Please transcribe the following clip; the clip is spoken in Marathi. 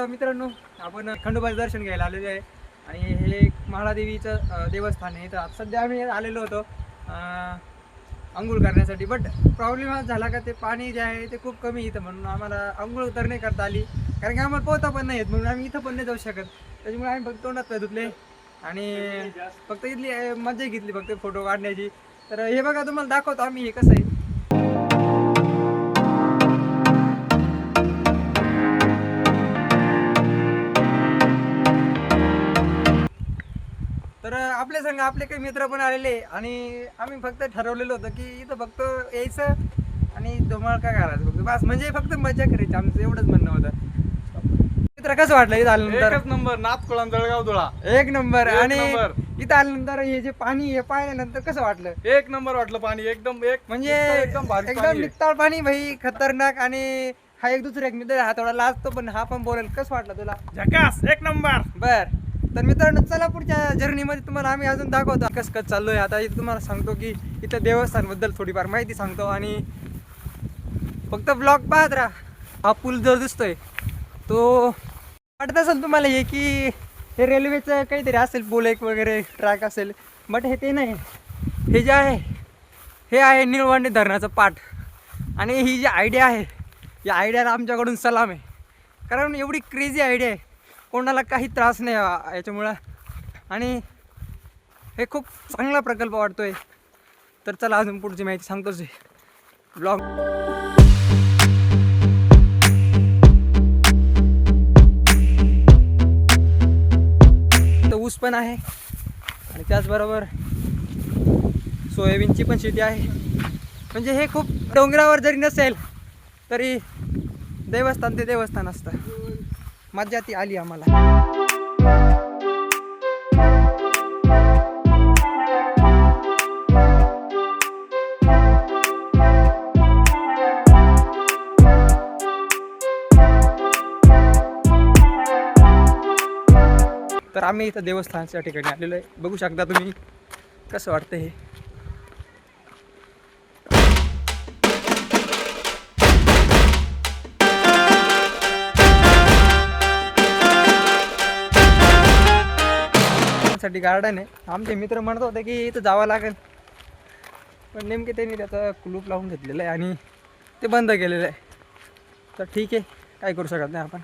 मित्रांनो, आपण खंडोबाचं दर्शन घ्यायला आलेलो आहे आणि हे एक महादेवीचं देवस्थान आहे. तर सध्या आम्ही आलेलो होतो अंघोळ करण्यासाठी, बट प्रॉब्लेम हा झाला का ते पाणी जे आहे ते खूप कमी इथं, म्हणून आम्हाला अंघोळ तर नाही करता आली, कारण की आम्हाला पोहता पण नाही येत, म्हणून आम्ही इथं पण नाही जाऊ शकत. त्याच्यामुळे आम्ही फक्त तोंडात पाय धुतले आणि फक्त इथली मजा घेतली फक्त फोटो काढण्याची. तर हे बघा, तुम्हाला दाखवतो आम्ही हे कसं आहे. तर आपल्या संग आपले काही मित्र पण आलेले आणि आम्ही फक्त ठरवलेलं होतं की इथं फक्त यायचं आणि धुमाळ काय करायचं फक्त बस, म्हणजे फक्त मजा करायची, आमचं एवढंच म्हणणं होतं. मित्र कसं वाटलं इथं आल्यानंतर? एकच नंबर, नाथकुळा जळगाव धुळा एक नंबर. एक आणि नंबर. इथं आल्यानंतर हे जे पाणी हे पाहिल्यानंतर कसं वाटलं? एक नंबर वाटलं पाणी, एकदम एक म्हणजे एकदम भारी एकदम पाणी आहे. नित्ताळ पाणी भाई, खतरनाक. आणि हा एक दुसरा एक मित्र हा थोडा लाजतो पण हा पण बोलेल. कसं वाटलं तुला? झकास, एक नंबर. बर. तर मित्रांनो, चला पुढच्या जर्नीमध्ये तुम्हाला आम्ही अजून दाखवतो कसं कसं चाललोय. आता इथं तुम्हाला सांगतो की इथं देवस्थानबद्दल थोडीफार माहिती सांगतो आणि फक्त ब्लॉग पाहत राहा. हा पूल जो दिसतोय तो वाटत असेल तुम्हाला हे की हे रेल्वेचं काहीतरी असेल, पूल एक वगैरे ट्रॅक असेल, बट हे ते नाही. हे जे आहे हे आहे निळवंडे धरणाचं पाट. आणि ही जी आयडिया आहे या आयडियाला आमच्याकडून सलाम आहे, कारण एवढी क्रेझी आयडिया आहे, कोणाला काही त्रास नाही याच्यामुळं, आणि हे खूप चांगला प्रकल्प वाटतोय. तर चला अजून पुढची माहिती सांगतोच आहे ब्लॉग. ऊस पण आहे आणि त्याचबरोबर सोयाबीनची पण शेती आहे. म्हणजे हे खूप डोंगरावर जरी नसेल तरी देवस्थान ते देवस्थान असतं. मज्जा ती आली आम्हाला. तर आम्ही इथं देवस्थानच्या ठिकाणी आलेलो आहे. बघू शकता तुम्ही कसं वाटतं हे. साठी गार्डन आहे. आमचे मित्र म्हणत होते की इथं जावं लागेल, पण नेमके त्यांनी त्याचा कुलूप लावून घेतलेलं आहे आणि ते बंद केलेलं आहे. तर ठीक आहे, काय करू शकत नाही आपण.